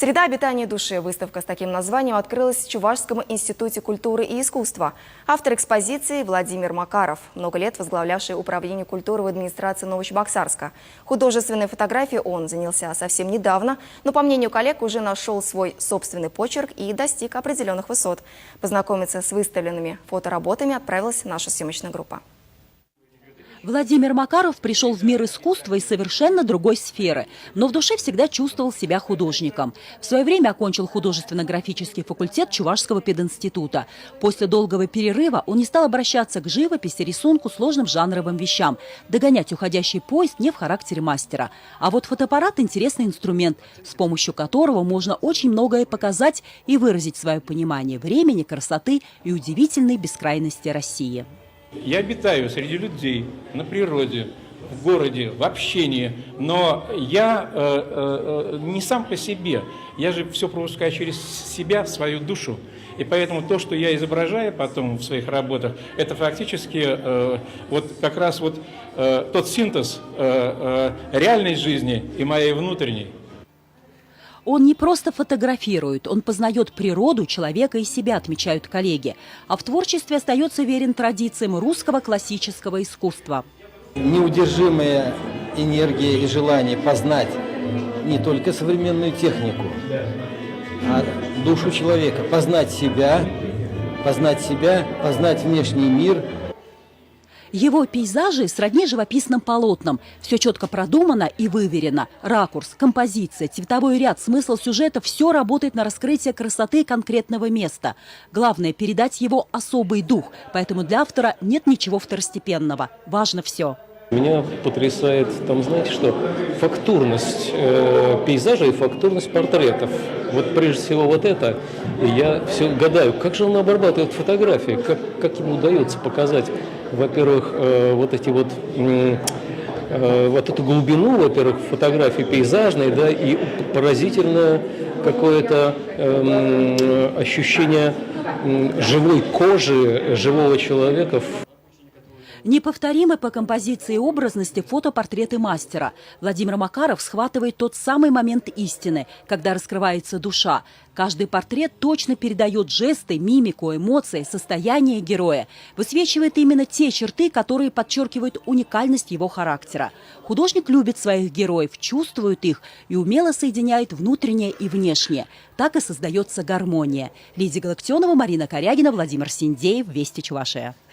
Среда обитания души. Выставка с таким названием открылась в Чувашском институте культуры и искусства. Автор экспозиции Владимир Макаров, много лет возглавлявший управление культуры в администрации Новочебоксарска. Художественной фотографией он занялся совсем недавно, но, по мнению коллег, уже нашел свой собственный почерк и достиг определенных высот. Познакомиться с выставленными фотоработами отправилась наша съемочная группа. Владимир Макаров пришел в мир искусства из совершенно другой сферы, но в душе всегда чувствовал себя художником. В свое время окончил художественно-графический факультет Чувашского пединститута. После долгого перерыва он не стал обращаться к живописи, рисунку, сложным жанровым вещам. Догонять уходящий поезд не в характере мастера. А вот фотоаппарат – интересный инструмент, с помощью которого можно очень многое показать и выразить свое понимание времени, красоты и удивительной бескрайности России. Я обитаю среди людей, на природе, в городе, в общении, но я не сам по себе. Я же все пропускаю через себя, свою душу. И поэтому то, что я изображаю потом в своих работах, это фактически вот как раз вот тот синтез реальной жизни и моей внутренней. Он не просто фотографирует, он познает природу, человека и себя, отмечают коллеги. А в творчестве остается верен традициям русского классического искусства. Неудержимая энергия и желание познать не только современную технику, а душу человека, познать себя, познать внешний мир. Его пейзажи сродни живописным полотнам. Все четко продумано и выверено. Ракурс, композиция, цветовой ряд, смысл сюжета – все работает на раскрытие красоты конкретного места. Главное – передать его особый дух. Поэтому для автора нет ничего второстепенного. Важно все. Меня потрясает, знаете что, фактурность пейзажа и фактурность портретов. Вот прежде всего вот это. И я все гадаю, как же он обрабатывает фотографии, как ему удается показать, во-первых, вот эту глубину, во-первых, фотографии пейзажной, да, и поразительное какое-то ощущение живой кожи, живого человека. Неповторимы по композиции и образности фотопортреты мастера. Владимир Макаров схватывает тот самый момент истины, когда раскрывается душа. Каждый портрет точно передает жесты, мимику, эмоции, состояние героя. Высвечивает именно те черты, которые подчеркивают уникальность его характера. Художник любит своих героев, чувствует их и умело соединяет внутреннее и внешнее. Так и создается гармония. Лидия Галактионова, Марина Корягина, Владимир Синдеев, Вести Чувашия.